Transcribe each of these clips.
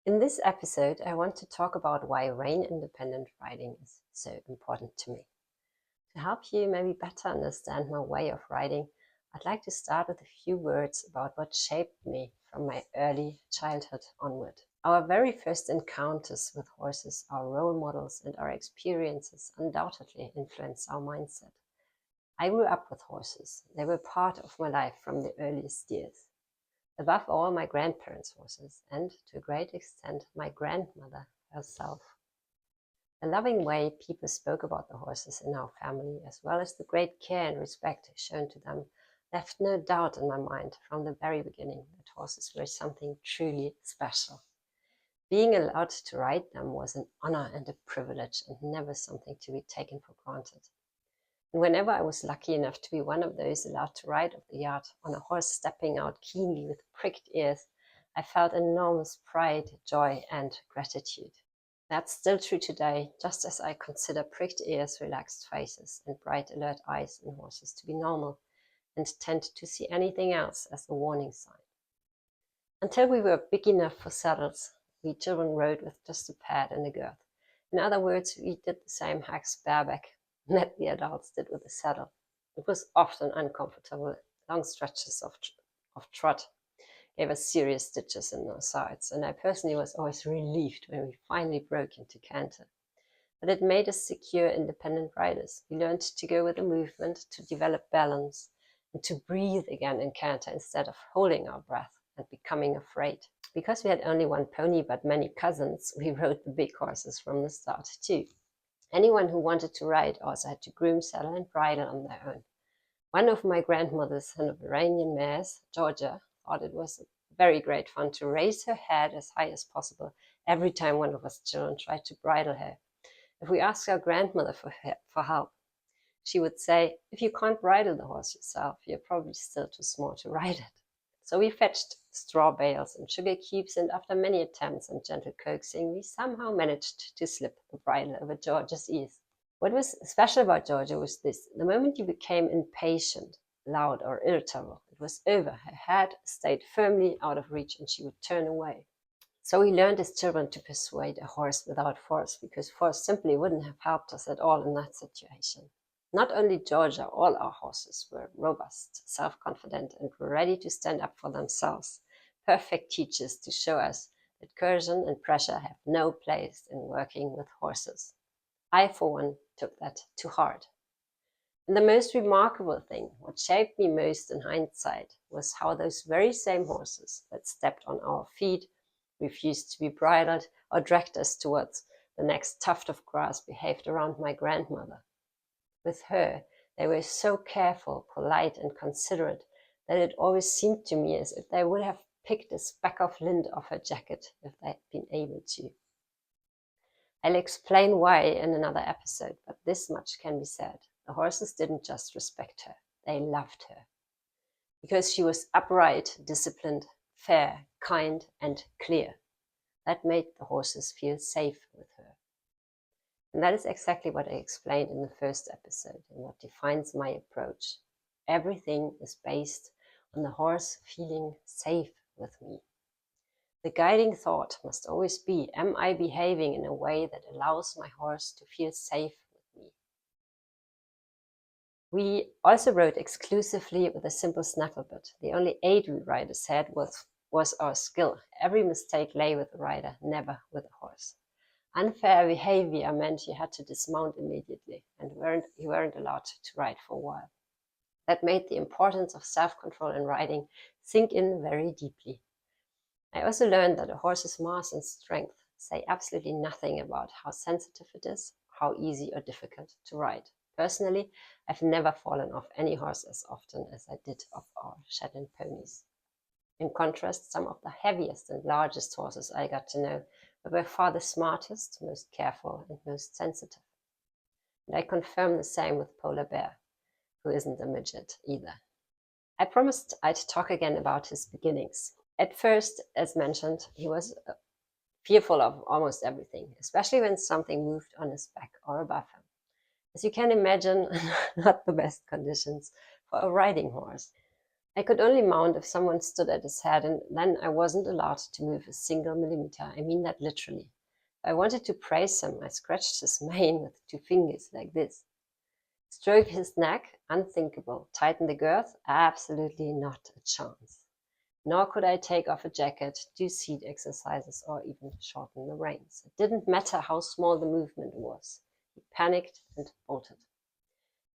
In this episode, I want to talk about why rein-independent riding is so important to me. To help you maybe better understand my way of riding, I'd like to start with a few words about what shaped me from my early childhood onward. Our very first encounters with horses, our role models, and our experiences undoubtedly influence our mindset. I grew up with horses. They were part of my life from the earliest years. Above all, my grandparents' horses, and to a great extent, my grandmother herself. The loving way people spoke about the horses in our family, as well as the great care and respect shown to them, left no doubt in my mind from the very beginning that horses were something truly special. Being allowed to ride them was an honor and a privilege, and never something to be taken for granted. And whenever I was lucky enough to be one of those allowed to ride off the yard on a horse stepping out keenly with pricked ears, I felt enormous pride, joy, and gratitude. That's still true today, just as I consider pricked ears, relaxed faces, and bright, alert eyes in horses to be normal, and tend to see anything else as a warning sign. Until we were big enough for saddles, we children rode with just a pad and a girth. In other words, we did the same hacks bareback that the adults did with the saddle. It was often uncomfortable. Long stretches of trot gave us serious stitches in our sides, and I personally was always relieved when we finally broke into canter. But it made us secure, independent riders. We learned to go with the movement, to develop balance, and to breathe again in canter instead of holding our breath and becoming afraid. Because we had only one pony but many cousins, we rode the big horses from the start too. Anyone who wanted to ride also had to groom, saddle, and bridle on their own. One of my grandmother's Hanoverian mares, Georgia, thought it was very great fun to raise her head as high as possible every time one of us children tried to bridle her. If we asked our grandmother for help, she would say, "If you can't bridle the horse yourself, you're probably still too small to ride it." So we fetched straw bales and sugar cubes, and after many attempts and gentle coaxing, we somehow managed to slip the bridle over Georgia's ears. What was special about Georgia was this: the moment you became impatient, loud, or irritable, it was over. Her head stayed firmly out of reach and she would turn away. So we learned as children to persuade a horse without force, because force simply wouldn't have helped us at all in that situation. Not only Georgia, all our horses were robust, self-confident, and were ready to stand up for themselves. Perfect teachers to show us that coercion and pressure have no place in working with horses. I, for one, took that to heart. And the most remarkable thing, what shaped me most in hindsight, was how those very same horses that stepped on our feet, refused to be bridled, or dragged us towards the next tuft of grass behaved around my grandmother. With her, they were so careful, polite, and considerate that it always seemed to me as if they would have picked a speck of lint off her jacket if they'd been able to. I'll explain why in another episode, but this much can be said. The horses didn't just respect her, they loved her. Because she was upright, disciplined, fair, kind, and clear. That made the horses feel safe with her. And that is exactly what I explained in the first episode and what defines my approach. Everything is based on the horse feeling safe with me. The guiding thought must always be, am I behaving in a way that allows my horse to feel safe with me? We also rode exclusively with a simple snaffle bit. The only aid we riders had was our skill. Every mistake lay with the rider, never with the horse. Unfair behavior meant you had to dismount immediately and you weren't allowed to ride for a while. That made the importance of self-control in riding sink in very deeply. I also learned that a horse's mass and strength say absolutely nothing about how sensitive it is, how easy or difficult to ride. Personally, I've never fallen off any horse as often as I did off our Shetland ponies. In contrast, some of the heaviest and largest horses I got to know were by far the smartest, most careful, and most sensitive. And I confirm the same with Polar Bear, who isn't a midget either. I promised I'd talk again about his beginnings. At first, as mentioned, he was fearful of almost everything, especially when something moved on his back or above him. As you can imagine, not the best conditions for a riding horse. I could only mount if someone stood at his head, and then I wasn't allowed to move a single millimeter. I mean that literally. If I wanted to praise him, I scratched his mane with 2 fingers like this. Stroke his neck, unthinkable. Tighten the girth, absolutely not a chance. Nor could I take off a jacket, do seat exercises, or even shorten the reins. It didn't matter how small the movement was. He panicked and bolted.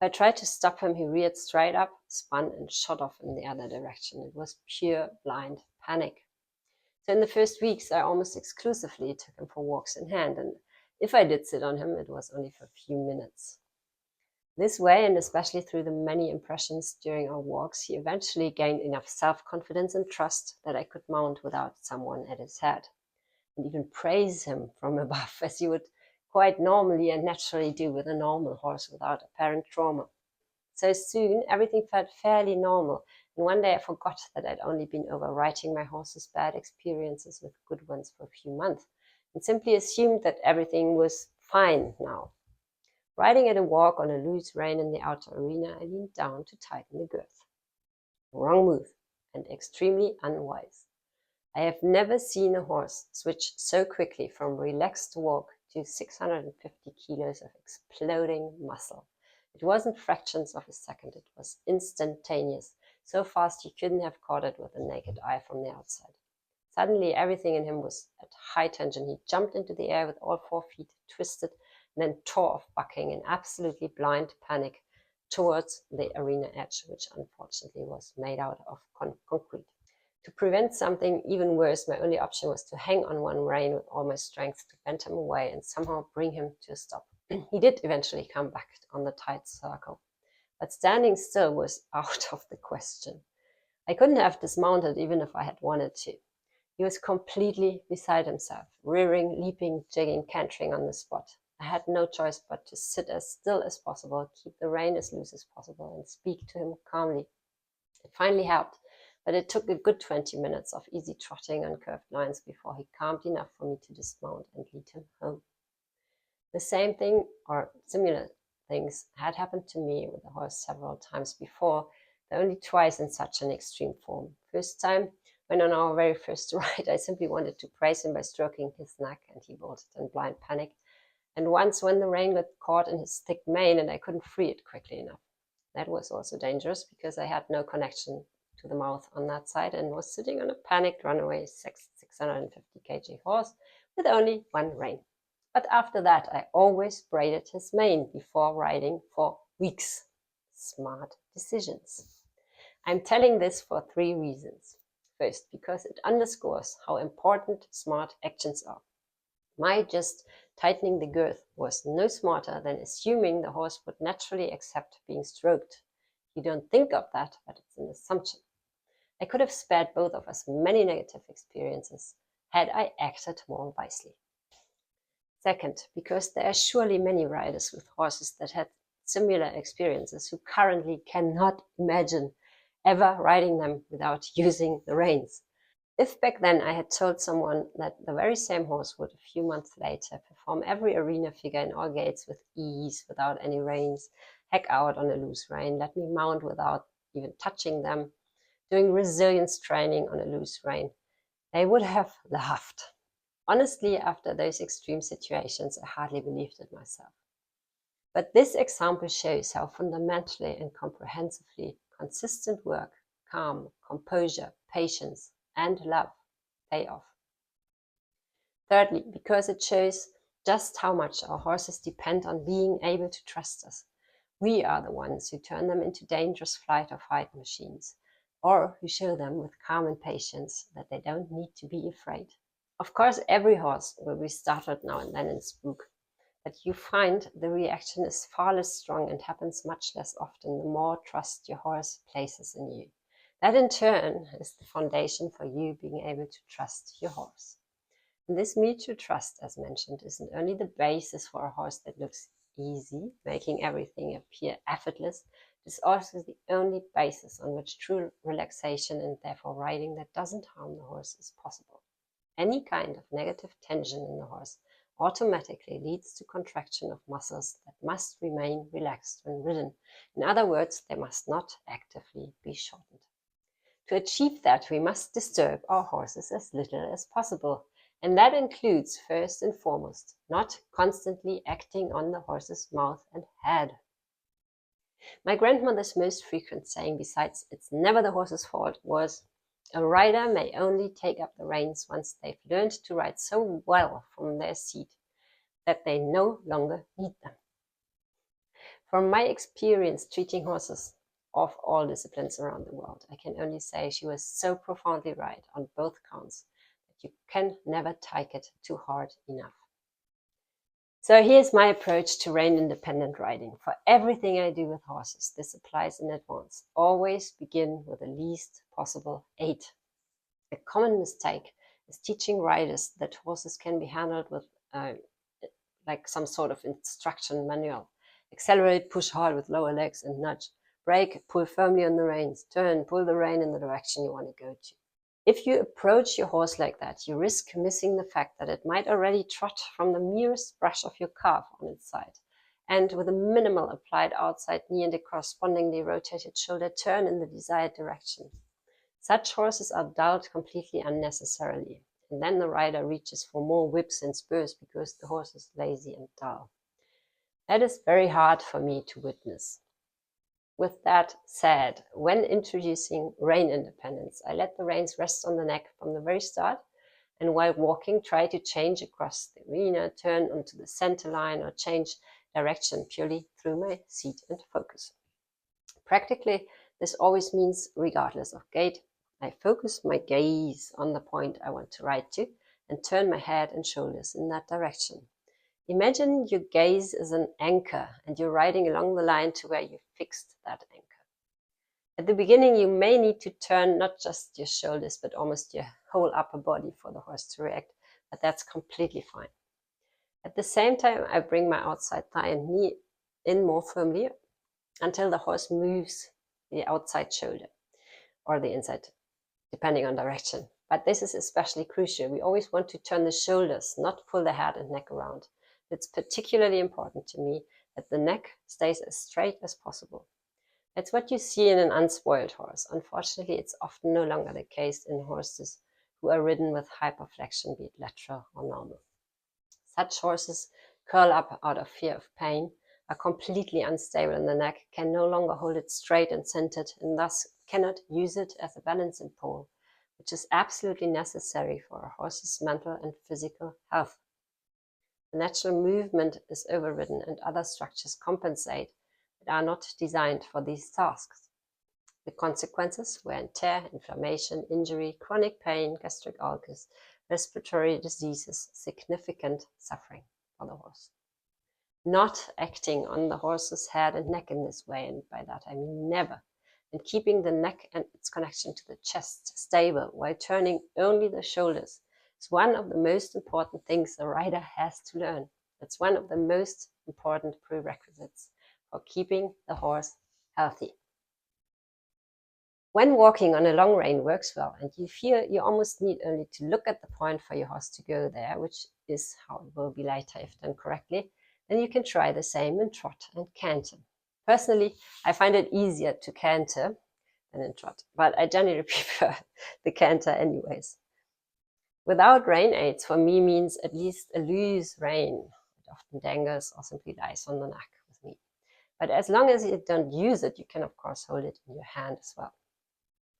If I tried to stop him, he reared straight up, spun, and shot off in the other direction. It was pure blind panic. So in the first weeks, I almost exclusively took him for walks in hand, and if I did sit on him, it was only for a few minutes. This way, and especially through the many impressions during our walks, he eventually gained enough self-confidence and trust that I could mount without someone at his head, and even praise him from above, as you would quite normally and naturally do with a normal horse without apparent trauma. So soon, everything felt fairly normal, and one day I forgot that I'd only been overwriting my horse's bad experiences with good ones for a few months, and simply assumed that everything was fine now. Riding at a walk on a loose rein in the outer arena, I leaned down to tighten the girth. Wrong move, and extremely unwise. I have never seen a horse switch so quickly from relaxed walk to 650 kilos of exploding muscle. It wasn't fractions of a second, it was instantaneous, so fast you couldn't have caught it with a naked eye from the outside. Suddenly, everything in him was at high tension. He jumped into the air with all 4 feet twisted and then tore off, bucking in absolutely blind panic towards the arena edge, which unfortunately was made out of concrete. To prevent something even worse, my only option was to hang on one rein with all my strength to bend him away and somehow bring him to a stop. He did eventually come back on the tight circle, but standing still was out of the question. I couldn't have dismounted even if I had wanted to. He was completely beside himself, rearing, leaping, jigging, cantering on the spot. I had no choice but to sit as still as possible, keep the rein as loose as possible, and speak to him calmly. It finally helped, but it took a good 20 minutes of easy trotting on curved lines before he calmed enough for me to dismount and lead him home. The same thing, or similar things, had happened to me with the horse several times before, though only twice in such an extreme form. First time, when on our very first ride, I simply wanted to praise him by stroking his neck, and he bolted in blind panic. And once when the rein got caught in his thick mane and I couldn't free it quickly enough. That was also dangerous because I had no connection to the mouth on that side and was sitting on a panicked runaway 650 kg horse with only one rein. But after that, I always braided his mane before riding for weeks. Smart decisions. I'm telling this for 3 reasons. First, because it underscores how important smart actions are. My just tightening the girth was no smarter than assuming the horse would naturally accept being stroked. You don't think of that, but it's an assumption. I could have spared both of us many negative experiences had I acted more wisely. Second, because there are surely many riders with horses that had similar experiences who currently cannot imagine ever riding them without using the reins. If back then I had told someone that the very same horse would a few months later perform every arena figure in all gaits with ease, without any reins, hack out on a loose rein, let me mount without even touching them, doing resilience training on a loose rein, they would have laughed. Honestly, after those extreme situations, I hardly believed it myself. But this example shows how fundamentally and comprehensively consistent work, calm, composure, patience, and love pay off. Thirdly, because it shows just how much our horses depend on being able to trust us. We are the ones who turn them into dangerous flight or fight machines, or who show them with calm and patience that they don't need to be afraid. Of course, every horse will be startled now and then and spook, but you find the reaction is far less strong and happens much less often the more trust your horse places in you. That in turn is the foundation for you being able to trust your horse. And this mutual trust, as mentioned, isn't only the basis for a horse that looks easy, making everything appear effortless, it is also the only basis on which true relaxation and therefore riding that doesn't harm the horse is possible. Any kind of negative tension in the horse automatically leads to contraction of muscles that must remain relaxed when ridden. In other words, they must not actively be shortened. To achieve that, we must disturb our horses as little as possible. And that includes, first and foremost, not constantly acting on the horse's mouth and head. My grandmother's most frequent saying, besides "it's never the horse's fault," was, "A rider may only take up the reins once they've learned to ride so well from their seat that they no longer need them." From my experience treating horses of all disciplines around the world, I can only say she was so profoundly right on both counts that you can never take it too hard enough. So here's my approach to rein-independent riding. For everything I do with horses, this applies in advance. Always begin with the least possible aid. A common mistake is teaching riders that horses can be handled with like some sort of instruction manual. Accelerate, push hard with lower legs and nudge. Brake, pull firmly on the reins. Turn, pull the rein in the direction you want to go to. If you approach your horse like that, you risk missing the fact that it might already trot from the merest brush of your calf on its side, and with a minimal applied outside knee and a correspondingly rotated shoulder turn in the desired direction. Such horses are dulled completely unnecessarily, and then the rider reaches for more whips and spurs because the horse is lazy and dull. That is very hard for me to witness. With that said, when introducing rein independence, I let the reins rest on the neck from the very start, and while walking, try to change across the arena, turn onto the center line, or change direction purely through my seat and focus. Practically, this always means, regardless of gait, I focus my gaze on the point I want to ride to and turn my head and shoulders in that direction. Imagine your gaze is an anchor and you're riding along the line to where you've fixed that anchor. At the beginning, you may need to turn not just your shoulders, but almost your whole upper body for the horse to react, but that's completely fine. At the same time, I bring my outside thigh and knee in more firmly until the horse moves the outside shoulder or the inside, depending on direction. But this is especially crucial. We always want to turn the shoulders, not pull the head and neck around. It's particularly important to me that the neck stays as straight as possible. That's what you see in an unspoiled horse. Unfortunately, it's often no longer the case in horses who are ridden with hyperflexion, be it lateral or normal. Such horses curl up out of fear of pain, are completely unstable in the neck, can no longer hold it straight and centered, and thus cannot use it as a balancing pole, which is absolutely necessary for a horse's mental and physical health. The natural movement is overridden and other structures compensate that are not designed for these tasks. The consequences: wear and tear, inflammation, injury, chronic pain, gastric ulcers, respiratory diseases, significant suffering for the horse. Not acting on the horse's head and neck in this way, and by that I mean never, and keeping the neck and its connection to the chest stable while turning only the shoulders is one of the most important things a rider has to learn. It's one of the most important prerequisites for keeping the horse healthy. When walking on a long rein works well and you feel you almost need only to look at the point for your horse to go there, which is how it will be later if done correctly, then you can try the same in trot and canter. Personally, I find it easier to canter than in trot, but I generally prefer the canter anyways. Without rein aids for me means at least a loose rein. It often dangles or simply lies on the neck with me. But as long as you don't use it, you can of course hold it in your hand as well.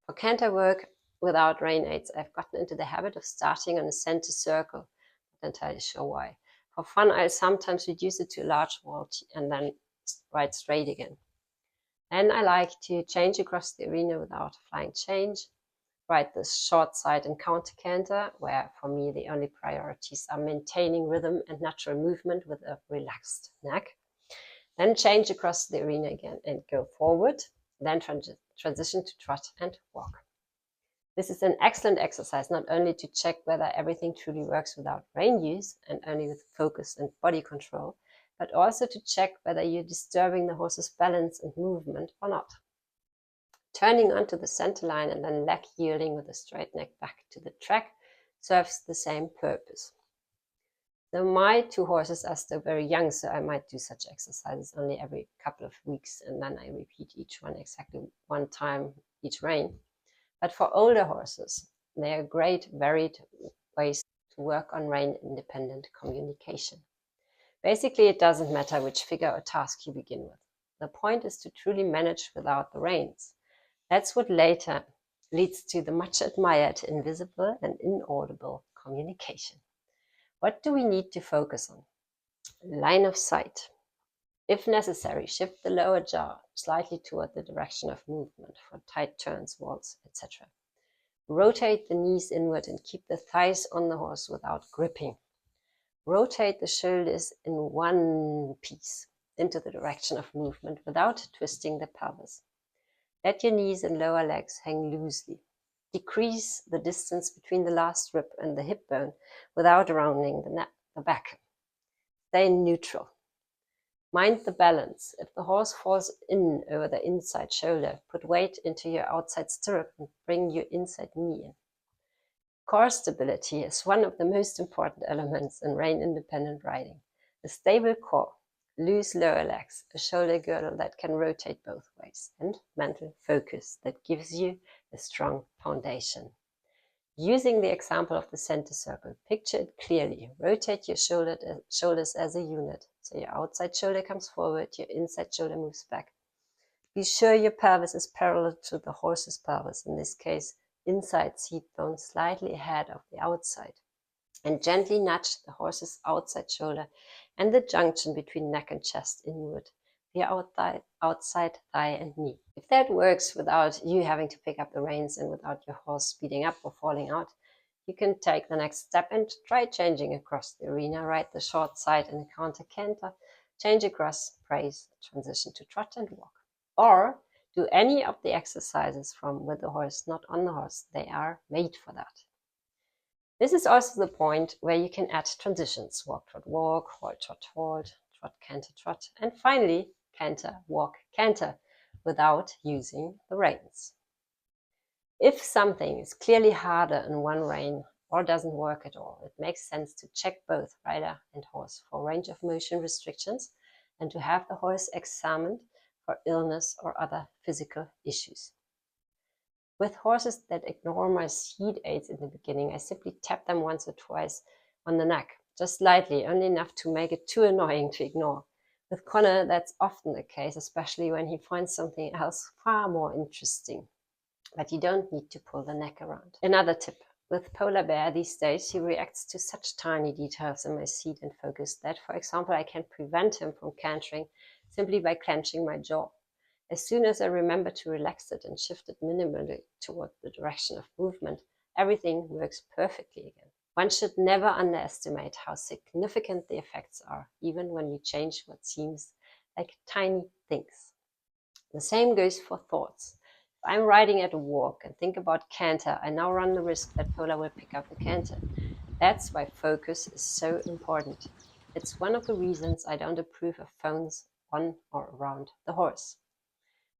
For canter work without rein aids, I've gotten into the habit of starting on a center circle. Not entirely sure why. For fun, I'll sometimes reduce it to a large wall and then ride straight again. Then I like to change across the arena without flying change, ride the short side and counter canter, where for me the only priorities are maintaining rhythm and natural movement with a relaxed neck. Then change across the arena again and go forward, then transition to trot and walk. This is an excellent exercise, not only to check whether everything truly works without rein use and only with focus and body control, but also to check whether you're disturbing the horse's balance and movement or not. Turning onto the center line and then leg yielding with a straight neck back to the track serves the same purpose. So my two horses are still very young, so I might do such exercises only every couple of weeks, and then I repeat each one exactly one time each rein. But for older horses, they are great varied ways to work on rein-independent communication. Basically, it doesn't matter which figure or task you begin with. The point is to truly manage without the reins. That's what later leads to the much admired invisible and inaudible communication. What do we need to focus on? Line of sight. If necessary, shift the lower jaw slightly toward the direction of movement for tight turns, walks, etc. Rotate the knees inward and keep the thighs on the horse without gripping. Rotate the shoulders in one piece into the direction of movement without twisting the pelvis. Let your knees and lower legs hang loosely. Decrease the distance between the last rib and the hip bone without rounding the back. Stay neutral. Mind the balance. If the horse falls in over the inside shoulder, put weight into your outside stirrup and bring your inside knee in. Core stability is one of the most important elements in rein-independent riding. A stable core, loose lower legs, a shoulder girdle that can rotate both ways, and mental focus that gives you a strong foundation. Using the example of the center circle, picture it clearly. Rotate your shoulders as a unit. So your outside shoulder comes forward, your inside shoulder moves back. Be sure your pelvis is parallel to the horse's pelvis, in this case, inside seat bone slightly ahead of the outside. And gently nudge the horse's outside shoulder and the junction between neck and chest inward, via outside thigh and knee. If that works without you having to pick up the reins and without your horse speeding up or falling out, you can take the next step and try changing across the arena, ride the short side in a counter canter, change across, praise, transition to trot and walk. Or do any of the exercises from with the horse, not on the horse. They are made for that. This is also the point where you can add transitions: walk, trot, walk, halt, trot, halt, trot, canter, trot, and finally canter, walk, canter, without using the reins. If something is clearly harder in one rein or doesn't work at all, it makes sense to check both rider and horse for range of motion restrictions and to have the horse examined for illness or other physical issues. With horses that ignore my seat aids in the beginning, I simply tap them once or twice on the neck, just lightly, only enough to make it too annoying to ignore. With Connor, that's often the case, especially when he finds something else far more interesting. But you don't need to pull the neck around. Another tip: with Polar Bear these days, he reacts to such tiny details in my seat and focus that, for example, I can prevent him from cantering simply by clenching my jaw. As soon as I remember to relax it and shift it minimally toward the direction of movement, everything works perfectly again. One should never underestimate how significant the effects are, even when we change what seems like tiny things. The same goes for thoughts. If I'm riding at a walk and think about canter, I now run the risk that Polar will pick up the canter. That's why focus is so important. It's one of the reasons I don't approve of phones on or around the horse.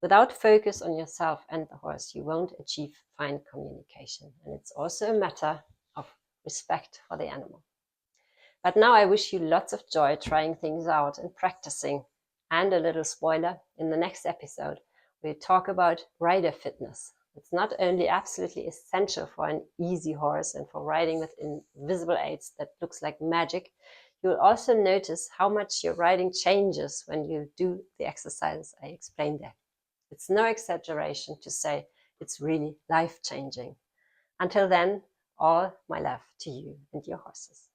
Without focus on yourself and the horse, you won't achieve fine communication. And it's also a matter of respect for the animal. But now I wish you lots of joy trying things out and practicing. And a little spoiler, in the next episode, we'll talk about rider fitness. It's not only absolutely essential for an easy horse and for riding with invisible aids that looks like magic, you will also notice how much your riding changes when you do the exercises I explained there. It's no exaggeration to say it's really life-changing. Until then, all my love to you and your horses.